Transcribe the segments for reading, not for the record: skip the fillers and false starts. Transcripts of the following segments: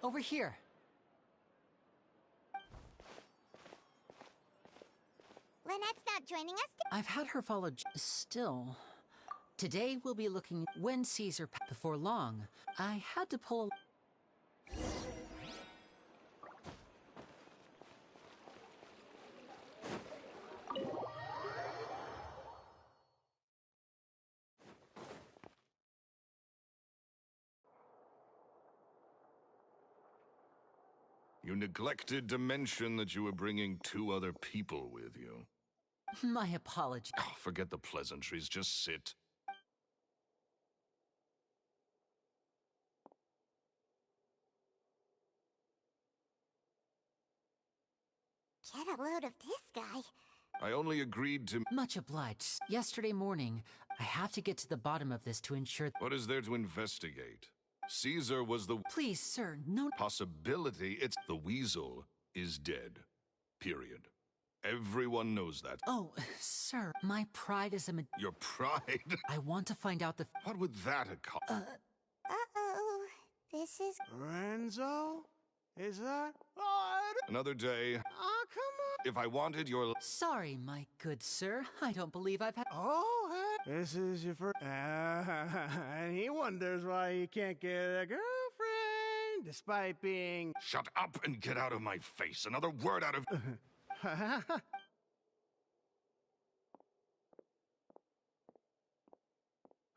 Over here. Lynette's not joining us? I've had her follow still. Today we'll be looking when Caesar before long. I had to pull You neglected to mention that you were bringing 2 other people with you. my apology. Oh, forget the pleasantries, just sit. Get a load of this guy. I only agreed to... Much obliged. Yesterday morning, I have to get to the bottom of this to ensure... What is there to investigate? Caesar was the... Please, sir, no... Possibility, it's... The weasel is dead. Period. Everyone knows that. Oh, sir, my pride is a... Your pride? I want to find out the... What would that accomplish? Uh-oh. This is... Renzo? Is that... Another day. Oh, come on. If I wanted your... Sorry, my good sir. I don't believe I've had... Oh, hey. This is your first... and he wonders why he can't get a girlfriend, despite being... Shut up and get out of my face. Another word out of... I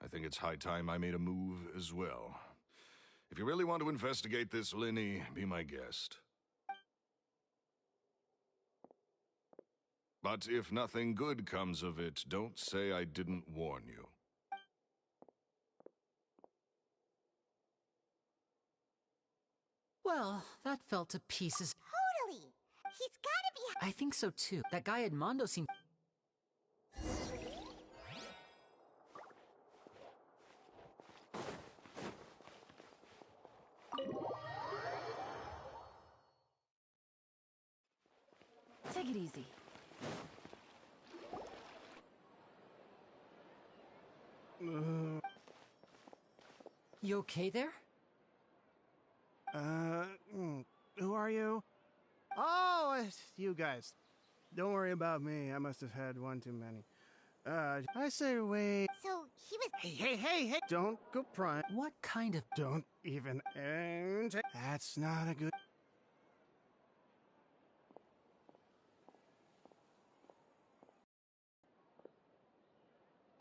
think it's high time I made a move as well. If you really want to investigate this, Linny, be my guest. But if nothing good comes of it, don't say I didn't warn you. Well, that fell to pieces. Totally. He's gotta be... I think so too. That guy Edmondo seemed... Take it easy. You okay there? Who are you? Oh, it's you guys. Don't worry about me. I must have had one too many. I say wait. So, he was... Hey! Don't go prying. What kind of... Don't even... That's not a good...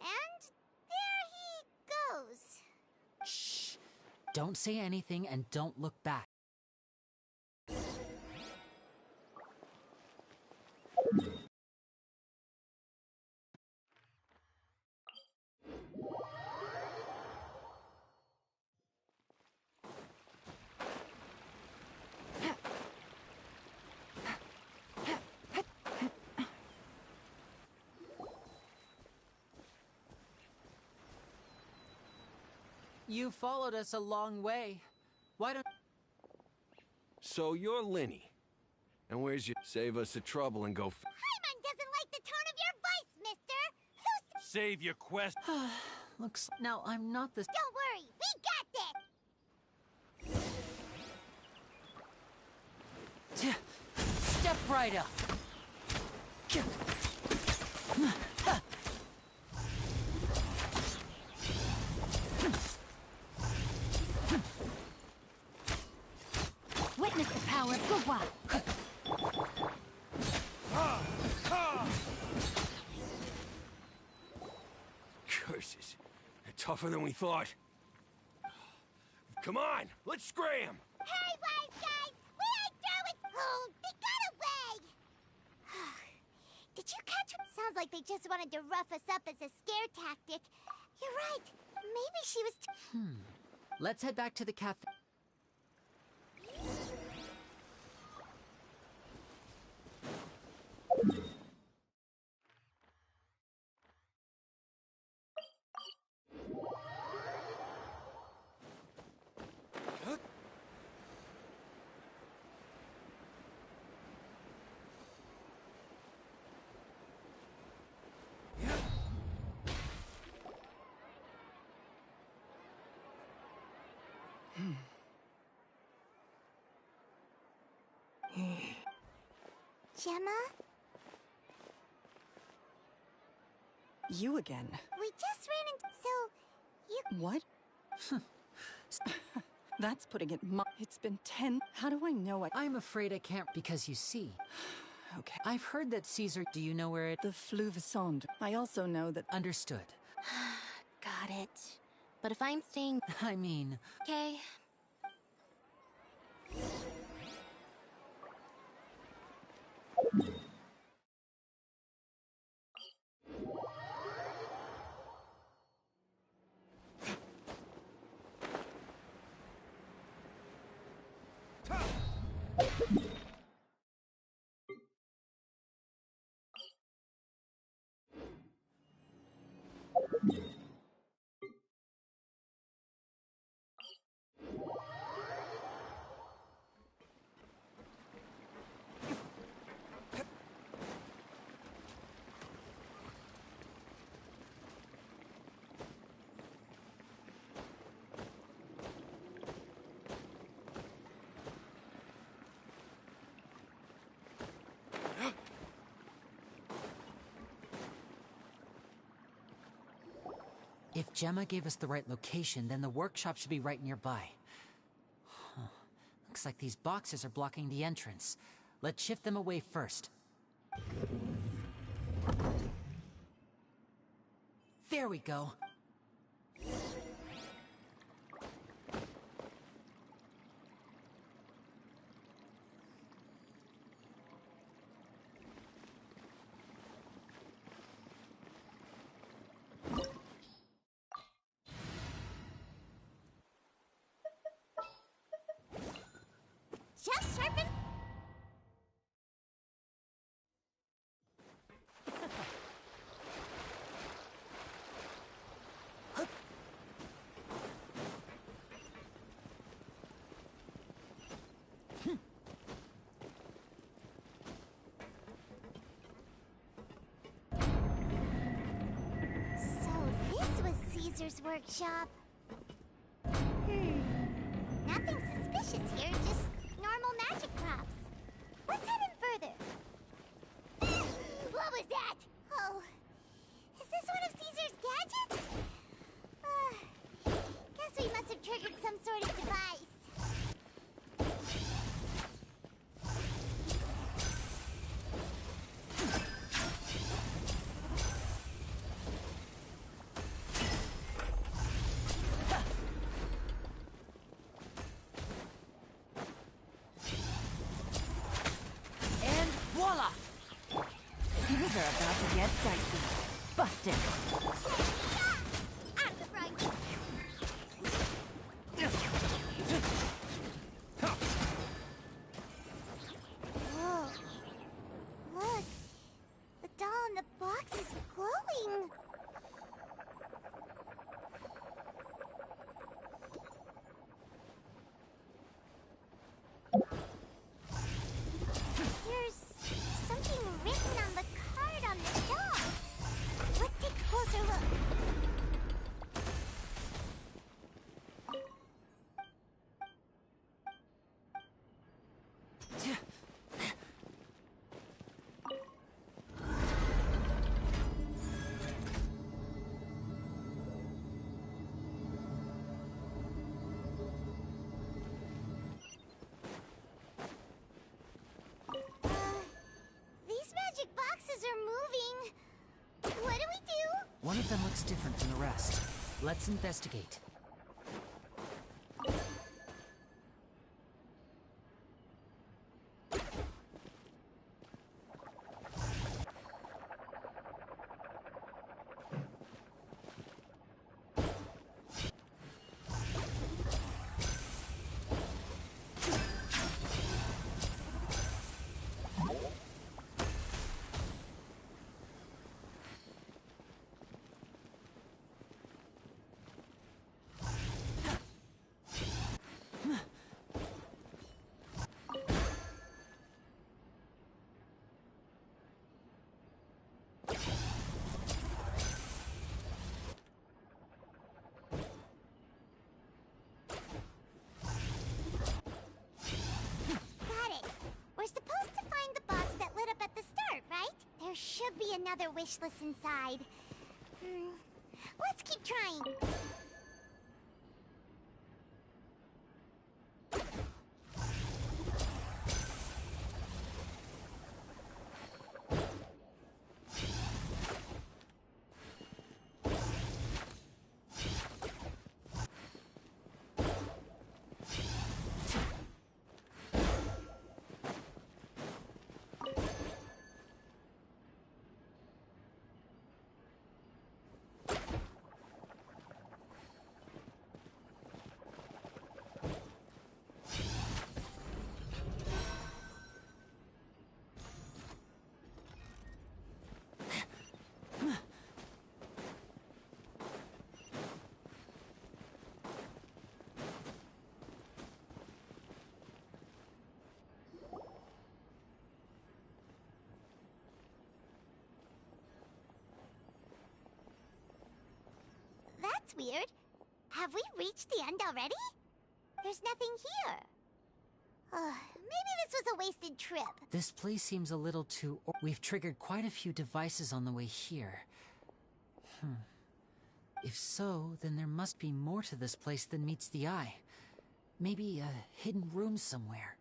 And there he goes. Shh. Don't say anything and don't look back. You followed us a long way. Why don't... So you're Linny. And where's your... Save us the trouble and go... Paimon doesn't like the tone of your voice, mister! Who's... Save your quest... Looks... Now, I'm not this... Don't worry, we got this! Step right up. Witness the power of Gugwa. Curses. They're tougher than we thought. Come on, let's scram! Hey, wise guys! We ain't through with... Oh, they got away! Did you catch him? Sounds like they just wanted to rough us up as a scare tactic. You're right. Maybe she was... Let's head back to the cafe. Gemma? You again. We just ran into... So, you... What? That's putting it It's been 10... How do I know I'm afraid I can't because you see. Okay. I've heard that Caesar... Do you know where it... The Fluvesond. I also know that... Understood. Got it. But if I'm staying... I mean... Okay. If Gemma gave us the right location, then the workshop should be right nearby. Huh. Looks like these boxes are blocking the entrance. Let's shift them away first. There we go. Just sharpen... So this was Caesar's workshop. Nothing suspicious here, just normal magic props. Let's head in further. What was that? Oh, is this one of Caesar's gadgets? Guess we must have triggered some sort of device. And voila! Things are about to get dicey. Busted. Out of the frying pan. Whoa. Look. The doll in the box is glowing. There's something written on the card on the doll. Let's take a closer look. These magic boxes are moving. What do we do? One of them looks different from the rest. Let's investigate. gotta be another wish list inside. Let's keep trying. That's weird. Have we reached the end already? There's nothing here. Maybe this was a wasted trip. This place seems a little too... We've triggered quite a few devices on the way here. If so, then there must be more to this place than meets the eye. Maybe a hidden room somewhere.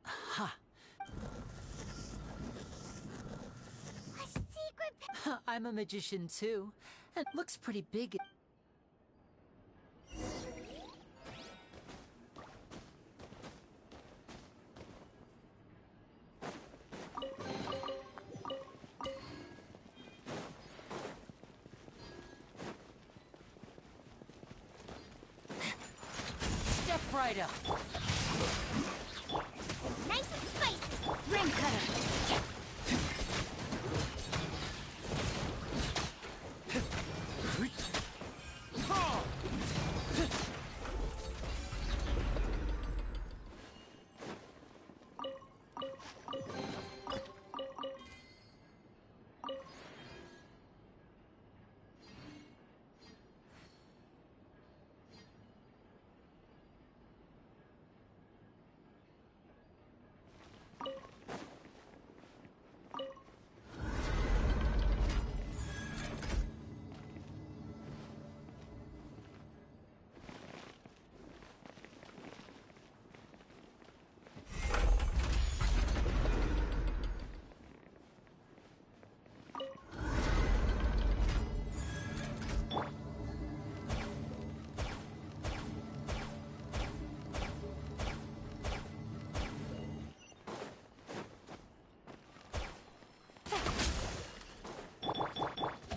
Aha! A secret... I'm a magician too. It looks pretty big. Step right up. Nice and spicy. Ring cutter.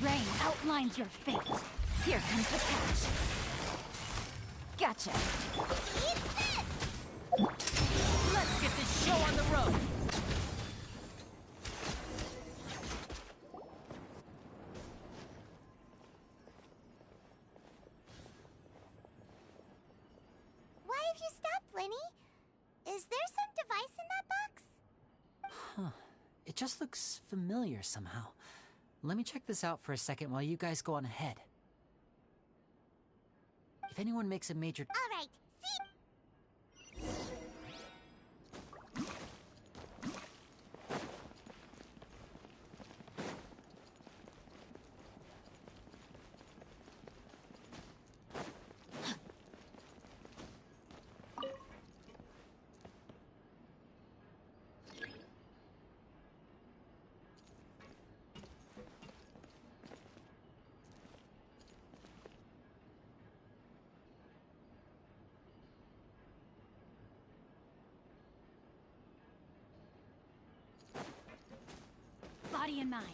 Rain outlines your fate. Here comes the catch. Gotcha. Eat this! Let's get this show on the road. Why have you stopped, Lenny? Is there some device in that box? Huh. It just looks familiar somehow. Let me check this out for a second while you guys go on ahead. If anyone makes a major... All right. See... Body and mind.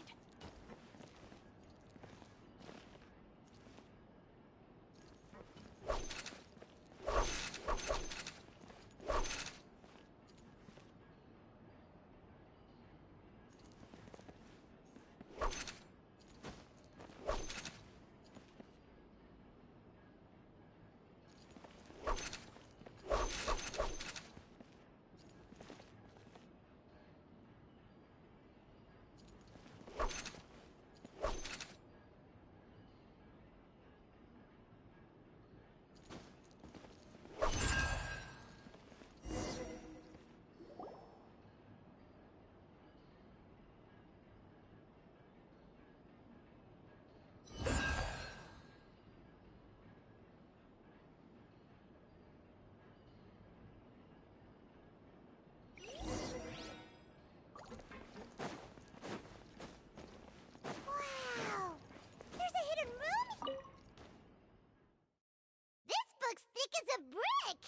a brick!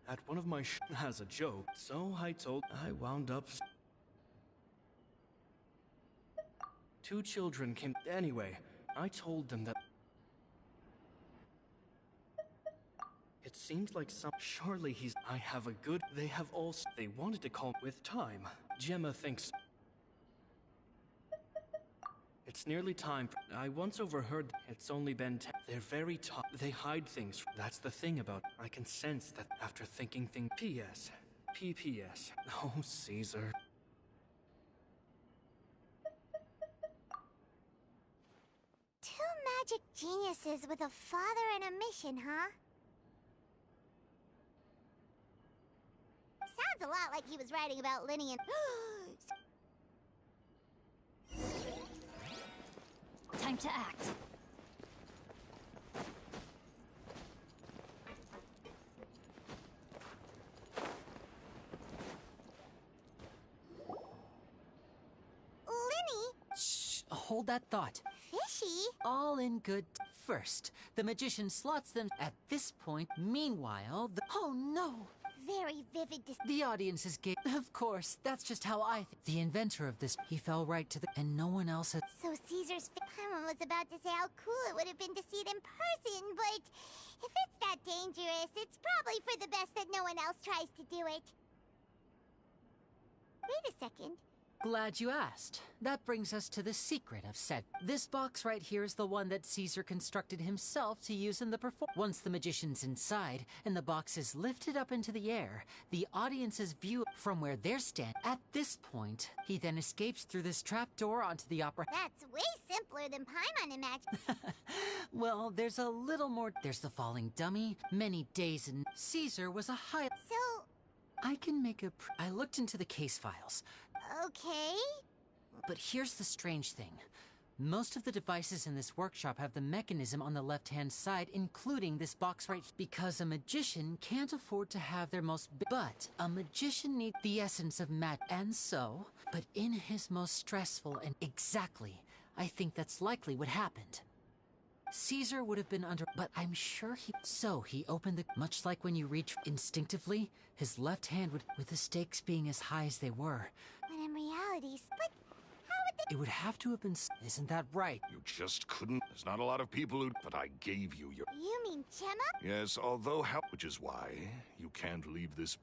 At one of my has a joke, so I wound up. Two children came. Anyway, I told them that. It seems like surely he's. I have a good. They have also. They wanted to call with time. Gemma thinks. It's nearly time. I once overheard. It's only been. They're very tough. They hide things. That's the thing about. I can sense that after thinking things. P.S. P.P.S. Oh, Caesar. Two magic geniuses with a father and a mission, huh? Sounds a lot like he was writing about Linny and... Time to act. Linny? Shh, hold that thought. Fishy? All in good. First, the magician slots them at this point. Meanwhile, oh no! Very vivid The audience is gay. Of course, that's just how I think. The inventor of this, he fell right to the... And no one else had... So Caesar's... I was about to say how cool it would have been to see it in person, but... If it's that dangerous, it's probably for the best that no one else tries to do it. Wait a second. Glad you asked. That brings us to the secret of said. This box right here is the one that Caesar constructed himself to use in the performance. Once the magician's inside, and the box is lifted up into the air, the audience's view from where they're standing. At this point, he then escapes through this trapdoor onto the opera. That's way simpler than Paimon imagined. Well, there's a little more. There's the falling dummy, many days, and Caesar was a high... So... I can make a... I looked into the case files. Okay. But here's the strange thing. Most of the devices in this workshop have the mechanism on the left-hand side, including this box right here. Because a magician can't afford to have their most... But a magician needs the essence of magic. And so, but in his most stressful and... Exactly. I think that's likely what happened. Caesar would have been under... But I'm sure he... So he opened the... Much like when you reach instinctively, his left hand would... With the stakes being as high as they were... When in reality... But how would they... It would have to have been... Isn't that right? You just couldn't. There's not a lot of people who... But I gave you your... You mean Gemma? Yes, although how... Which is why you can't leave this...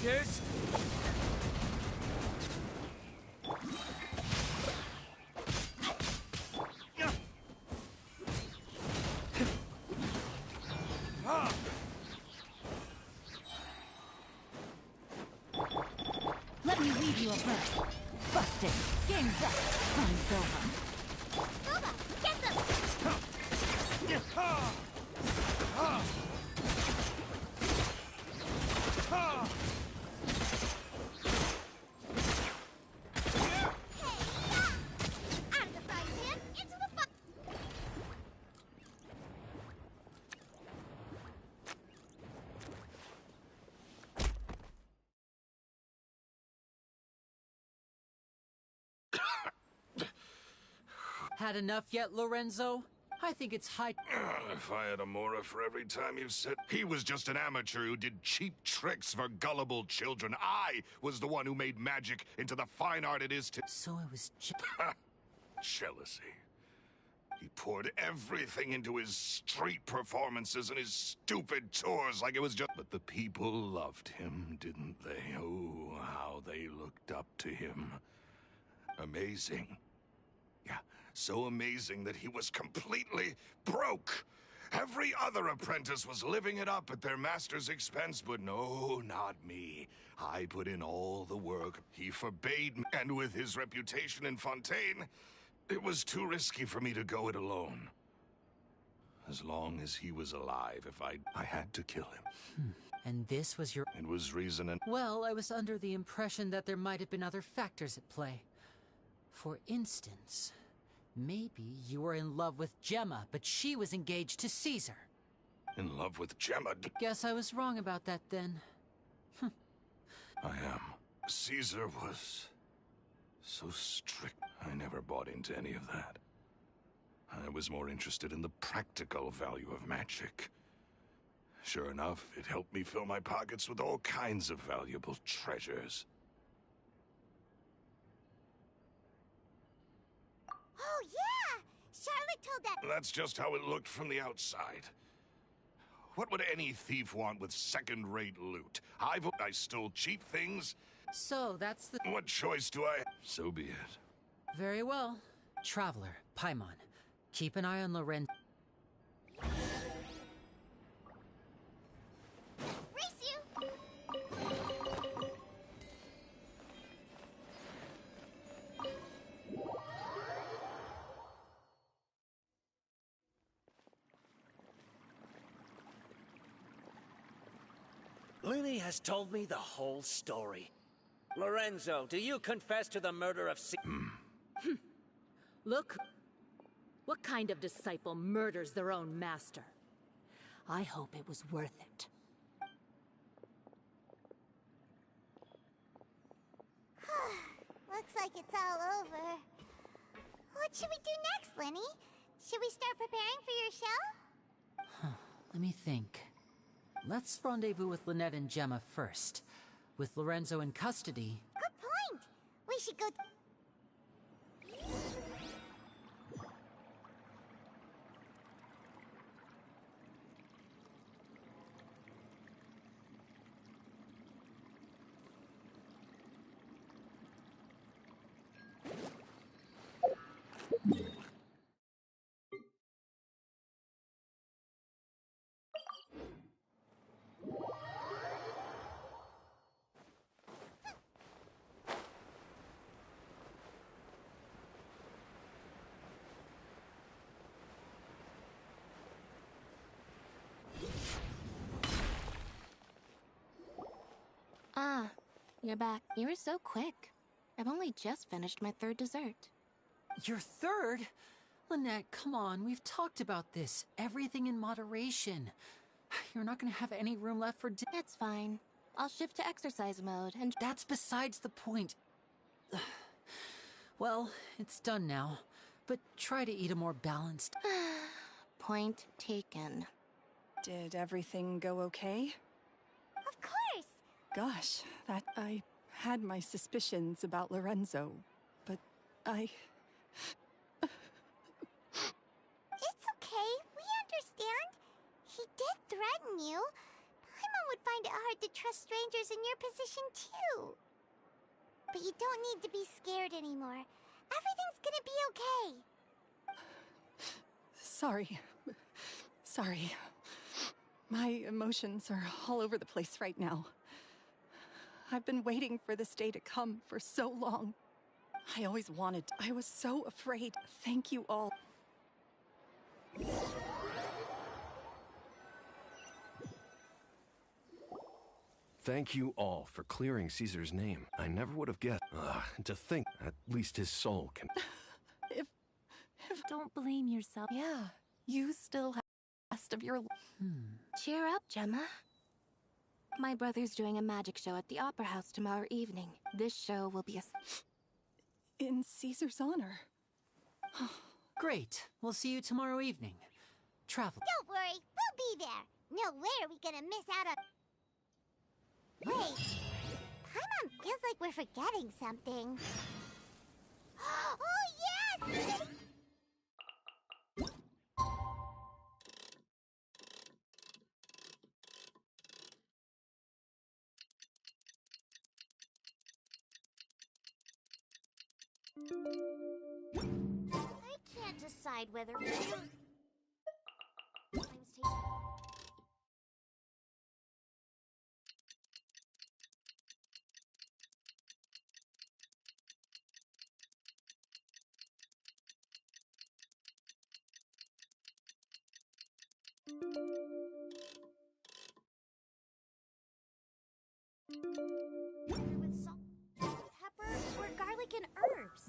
This? Let me leave you a burst. Busted. Game's up. Time's over. Booba, get them! Out of the frying pan, into the fire! Had enough yet, Lorenzo? I think it's high... If I had a Mora for every time you've said... He was just an amateur who did cheap tricks for gullible children. I was the one who made magic into the fine art it is to... So it was... Jealousy. He poured everything into his street performances and his stupid tours like it was just... But the people loved him, didn't they? Oh, how they looked up to him. Amazing. Yeah, so amazing that he was completely broke. Every other apprentice was living it up at their master's expense, but no, not me. I put in all the work. He forbade me, and with his reputation in Fontaine, it was too risky for me to go it alone. As long as he was alive, if I had to kill him. And this was your... It was reason and... Well, I was under the impression that there might have been other factors at play. For instance, maybe you were in love with Gemma, but she was engaged to Caesar. In love with Gemma? Guess I was wrong about that then. I am. Caesar was so strict. I never bought into any of that. I was more interested in the practical value of magic. Sure enough, it helped me fill my pockets with all kinds of valuable treasures. Oh, yeah! Charlotte told that. That's just how it looked from the outside. What would any thief want with second-rate loot? I stole cheap things. So that's the. What choice do I? So be it. Very well. Traveler, Paimon, keep an eye on Loren. Race you! Lily has told me the whole story. Lorenzo, do you confess to the murder of Look, what kind of disciple murders their own master? I hope it was worth it. Looks like it's all over. What should we do next, Lenny? Should we start preparing for your show? Let me think. Let's rendezvous with Lynette and Gemma first. With Lorenzo in custody. Good point. We should go. Ah, you're back. You were so quick. I've only just finished my third dessert. Your third? Lynette, come on, we've talked about this. Everything in moderation. You're not gonna have any room left for It's fine. I'll shift to exercise mode and... That's besides the point. Well, it's done now. But try to eat a more balanced... Point taken. Did everything go okay? Of course! Gosh, I had my suspicions about Lorenzo, but I... It's okay. We understand. He did threaten you. Paimon would find it hard to trust strangers in your position, too. But you don't need to be scared anymore. Everything's gonna be okay. Sorry. My emotions are all over the place right now. I've been waiting for this day to come for so long. I always wanted to. I was so afraid. Thank you all. Thank you all for clearing Caesar's name. I never would have guessed. To think, at least his soul can... If... Don't blame yourself. Yeah, you still have the rest of your... Cheer up, Gemma. My brother's doing a magic show at the Opera House tomorrow evening. This show will be In Caesar's honor. Great. We'll see you tomorrow evening. Travel. Don't worry, we'll be there. No way are we gonna miss out on... Wait, Paimon feels like we're forgetting something. Oh, yes! I can't decide whether... with salt, pepper, or garlic and herbs.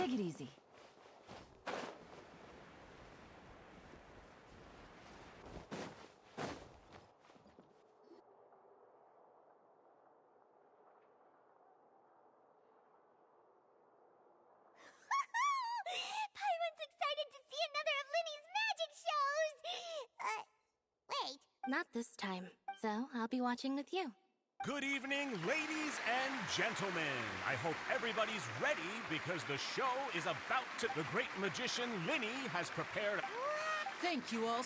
Take it easy. Paiwan's excited to see another of Linny's magic shows! Wait. Not this time. So, I'll be watching with you. Good evening, ladies and gentlemen. I hope everybody's ready because the show is about to... The great magician Linny has prepared... Thank you all.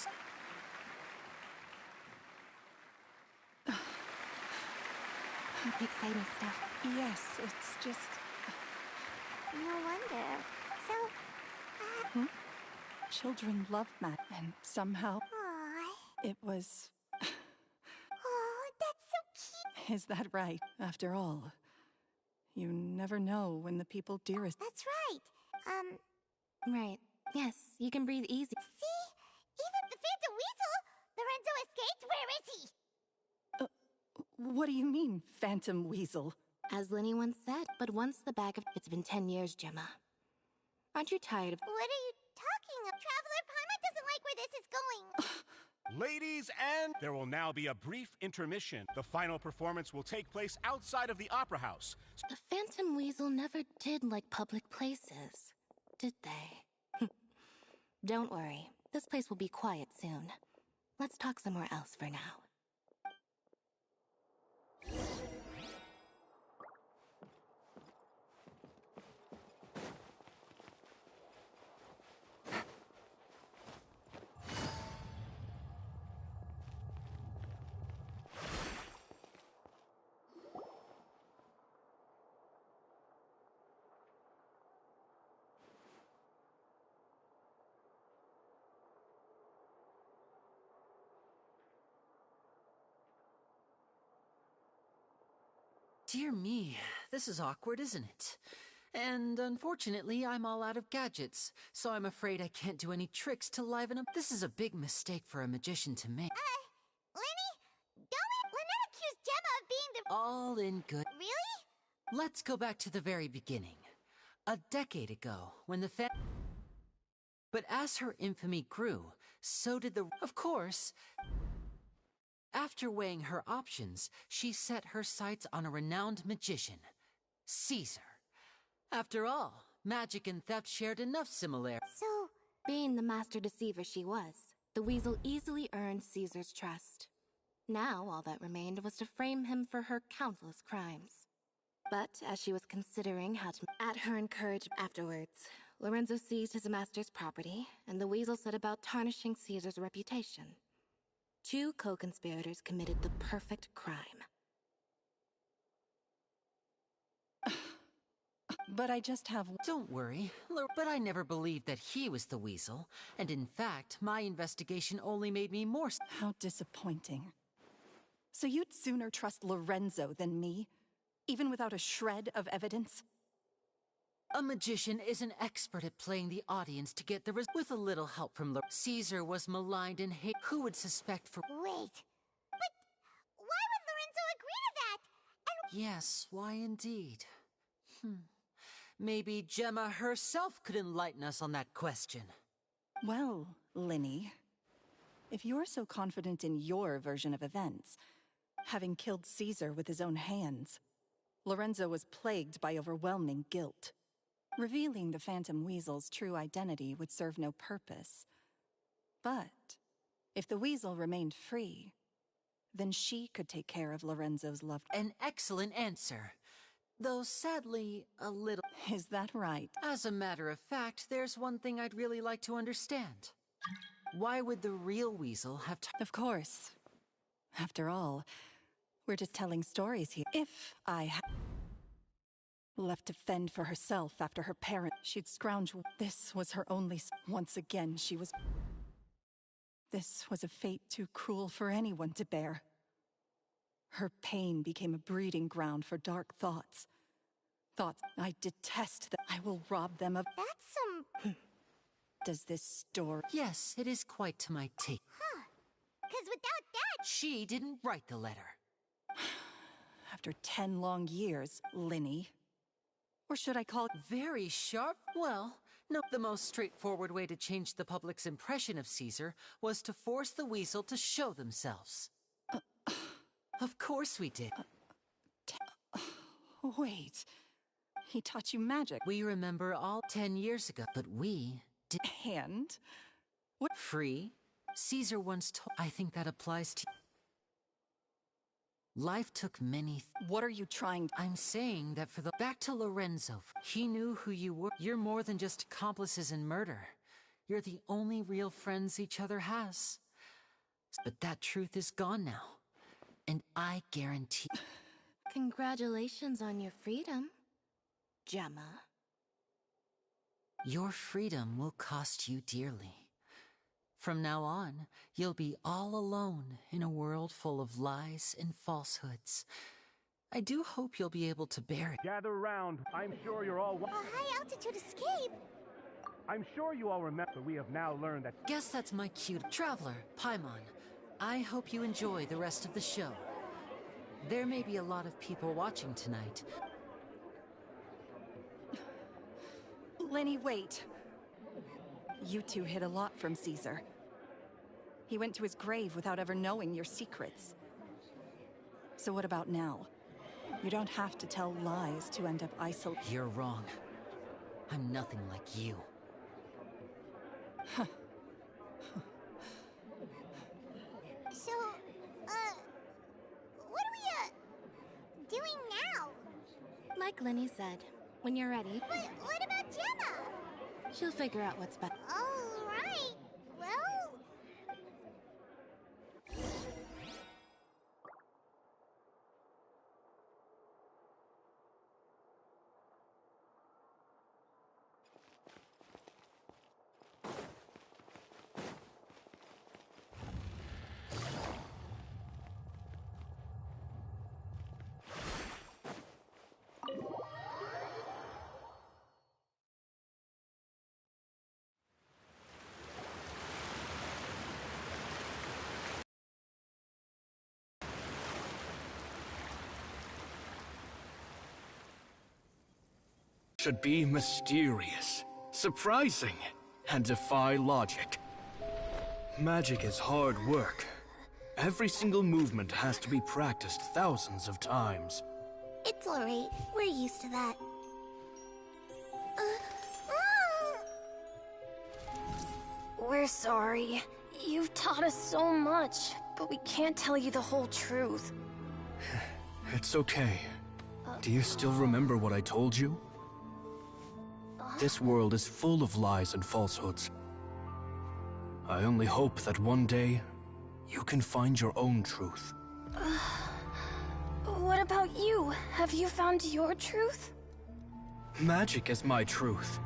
Exciting stuff. Yes, it's just... No wonder. So, Children love Matt, and somehow Aww. it was... Oh, that's so cute. Is that right? After all, you never know when the people dearest... That's right. Right. Yes, you can breathe easy. See? Even the Phantom Weasel! Lorenzo escaped? Where is he? What do you mean, Phantom Weasel? As Linny once said, but once the bag of... It's been 10 years, Gemma. Aren't you tired of... What are you talking of? Traveler Paimon doesn't like where this is going. Ladies and... There will now be a brief intermission. The final performance will take place outside of the Opera House. The Phantom Weasel never did like public places, did they? Don't worry. This place will be quiet soon. Let's talk somewhere else for now. Dear me, this is awkward, isn't it? And unfortunately, I'm all out of gadgets, so I'm afraid I can't do any tricks to liven up. This is a big mistake for a magician to make. Lenny? Lynette accused Gemma of being the... All in good. Really? Let's go back to the very beginning. A decade ago, when the But as her infamy grew, so did the... Of course... After weighing her options, she set her sights on a renowned magician, Caesar. After all, magic and theft shared enough similarities. So... Being the master deceiver she was, the weasel easily earned Caesar's trust. Now, all that remained was to frame him for her countless crimes. But as she was considering how to... At her encouragement afterwards, Lorenzo seized his master's property, and the weasel set about tarnishing Caesar's reputation. Two co-conspirators committed the perfect crime. But I just have... Don't worry, but I never believed that he was the weasel. And in fact, my investigation only made me more... How disappointing. So you'd sooner trust Lorenzo than me? Even without a shred of evidence? A magician is an expert at playing the audience to get the with a little help from Caesar was maligned and hate. Who would suspect for... Wait. But why would Lorenzo agree to that? And... Yes, why indeed? Maybe Gemma herself could enlighten us on that question. Well, Linny, if you're so confident in your version of events, having killed Caesar with his own hands, Lorenzo was plagued by overwhelming guilt. Revealing the Phantom Weasel's true identity would serve no purpose. But if the weasel remained free, then she could take care of Lorenzo's loved... An excellent answer. Though sadly, a little... Is that right? As a matter of fact, there's one thing I'd really like to understand. Why would the real weasel have... Of course. After all, we're just telling stories here. If I had... left to fend for herself after her parent, she'd scrounge... This was her only... Once again, she was... This was a fate too cruel for anyone to bear. Her pain became a breeding ground for dark thoughts. Thoughts I detest that I will rob them of... That's some... Does this story... Yes, it is quite to my taste. Huh. 'Cause without that... She didn't write the letter. After 10 long years, Linny... Or should I call... Very sharp? Well, no. The most straightforward way to change the public's impression of Caesar was to force the weasel to show themselves. Of course we did. Wait. He taught you magic. We remember all 10 years ago, but we did. And? What? Free? Caesar once told... I think that applies to... Life took many... What are you trying... I'm saying that for the... Back to Lorenzo. He knew who you were. You're more than just accomplices in murder. You're the only real friends each other has. But that truth is gone now. And I guarantee... Congratulations on your freedom, Gemma. Your freedom will cost you dearly. From now on, you'll be all alone in a world full of lies and falsehoods. I do hope you'll be able to bear it. Gather around. I'm sure you're all... A high-altitude escape? I'm sure you all remember we have now learned that... Guess that's my cue. Traveler, Paimon, I hope you enjoy the rest of the show. There may be a lot of people watching tonight. Lenny, wait. You two hid a lot from Caesar. He went to his grave without ever knowing your secrets. So what about now? You don't have to tell lies to end up isolated. You're wrong. I'm nothing like you. So, what are we, doing now? Like Lenny said, when you're ready, But what about Gemma? she'll figure out what's best. All right. Well... Should be mysterious, surprising, and defy logic. Magic is hard work. Every single movement has to be practiced thousands of times. It's alright. We're used to that. We're sorry. You've taught us so much, but we can't tell you the whole truth. It's okay. Do you still remember what I told you? This world is full of lies and falsehoods. I only hope that one day, you can find your own truth. What about you? Have you found your truth? Magic is my truth.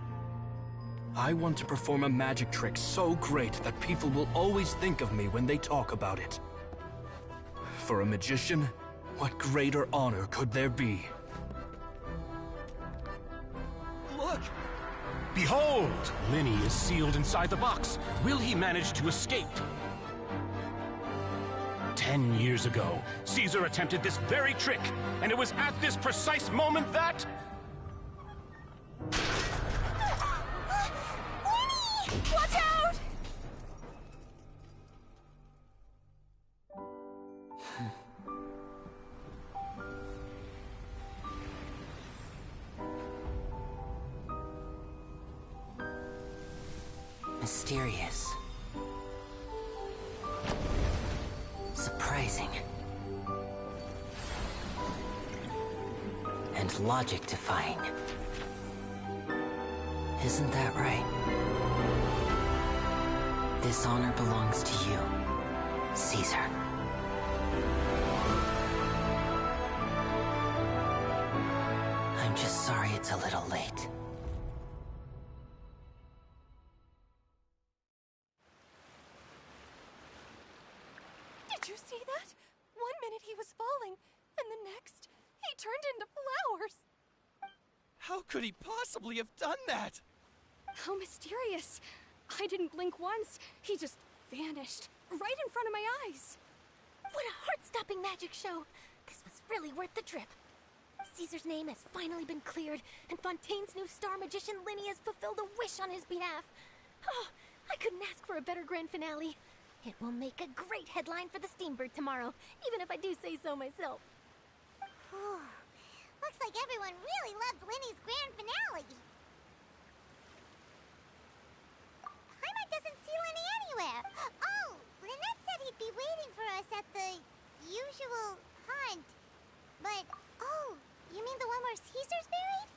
I want to perform a magic trick so great that people will always think of me when they talk about it. For a magician, what greater honor could there be? Look! Behold! Lenny is sealed inside the box. Will he manage to escape? 10 years ago, Caesar attempted this very trick, and it was at this precise moment that... Watch out! Mysterious. Surprising. And logic-defying. Isn't that right? This honor belongs to you, Caesar. I'm just sorry it's a little late. Did you see that? 1 minute he was falling, and the next, he turned into flowers. How could he possibly have done that? How mysterious. I didn't blink once. He just vanished, right in front of my eyes. What a heart-stopping magic show! This was really worth the trip. Caesar's name has finally been cleared, and Fontaine's new star magician Linny has fulfilled a wish on his behalf. Oh, I couldn't ask for a better grand finale. It will make a great headline for the Steambird tomorrow, even if I do say so myself. Looks like everyone really loved Linny's grand finale. Paimon doesn't see Linny anywhere. Oh, Lynette said he'd be waiting for us at the usual hunt. But, oh, you mean the one where Caesar's buried?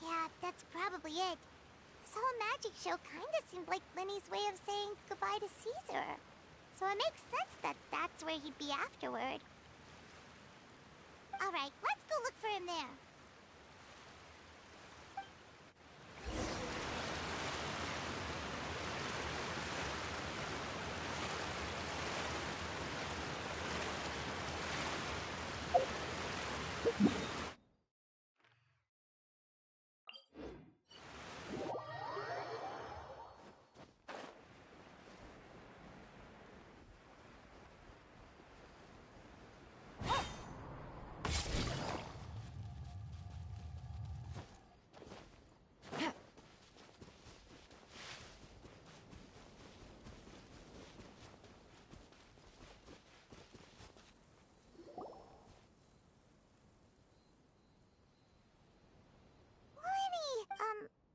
Yeah, that's probably it. This whole magic show kinda seemed like Linny's way of saying goodbye to Caesar. So it makes sense that that's where he'd be afterward. Alright, let's go look for him there.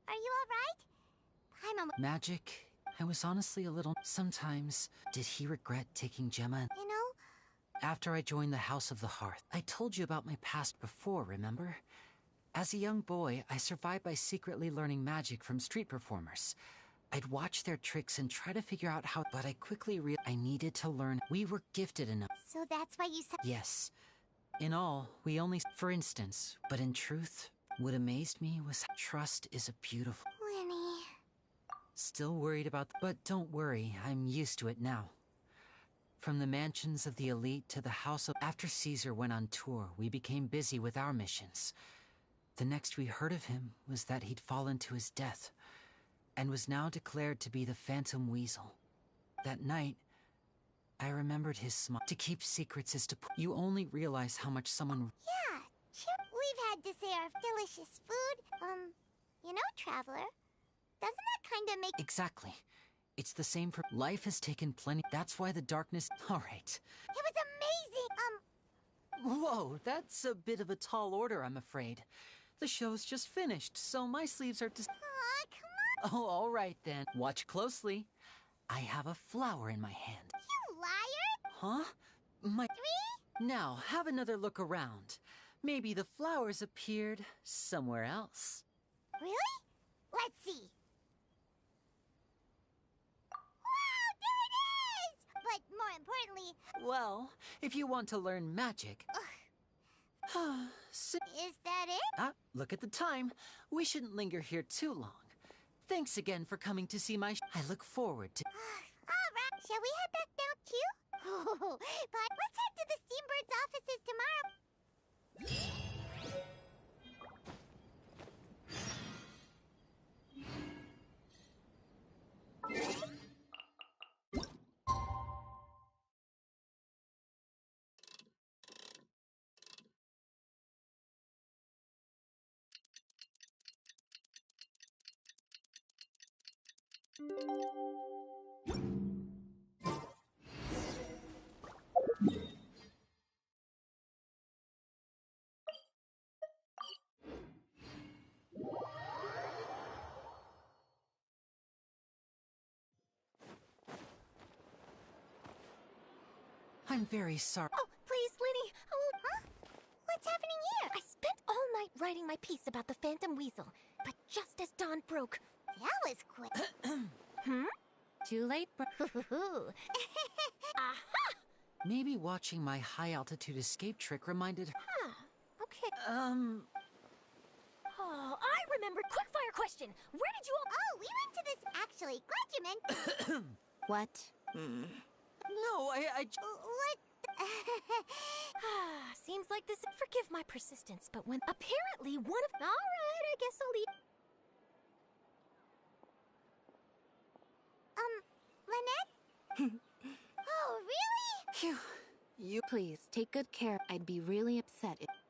Are you alright? Paimon... Magic? I was honestly a little... Sometimes, did he regret taking Gemma? You know? After I joined the House of the Hearth, I told you about my past before, remember? As a young boy, I survived by secretly learning magic from street performers. I'd watch their tricks and try to figure out how... But I quickly realized I needed to learn. We were gifted enough. So that's why you said... Yes. In all, we only... For instance, but in truth, what amazed me was trust is a beautiful... Linny... Still worried about... But don't worry, I'm used to it now. From the mansions of the elite to the house of... After Caesar went on tour, we became busy with our missions. The next we heard of him was that he'd fallen to his death, and was now declared to be the Phantom Weasel. That night, I remembered his smile. To keep secrets is to... You only realize how much someone... Yeah, we've had to say our delicious food. You know, Traveler, doesn't that kinda make... Exactly. It's the same for... Life has taken plenty... That's why the darkness... Alright. It was amazing! Whoa, that's a bit of a tall order, I'm afraid. The show's just finished, so my sleeves are just... Aw, come on! Oh, alright then. Watch closely. I have a flower in my hand. You liar! Huh? My... 3? Now, have another look around. Maybe the flowers appeared somewhere else. Really? Let's see. Wow, there it is! But more importantly... Well, if you want to learn magic... Is that it? Look at the time. We shouldn't linger here too long. Thanks again for coming to see my... I look forward to... Alright, shall we head back down too? But let's head to the Steambird's offices tomorrow. I'm very sorry. Oh, please, Linny. Huh? What's happening here? I spent all night writing my piece about the Phantom Weasel, but just as dawn broke... That was quick. Too late, Aha! Maybe watching my high-altitude escape trick reminded her... Okay. Oh, I remember. Quickfire question. Where did you all... Oh, we went to this... Actually, glad you mentioned... What? No, I What? Seems like this... Forgive my persistence, but when... Apparently one of... Alright, I guess I'll leave... Lynette? Oh, really? Phew. You Please, take good care. I'd be really upset if...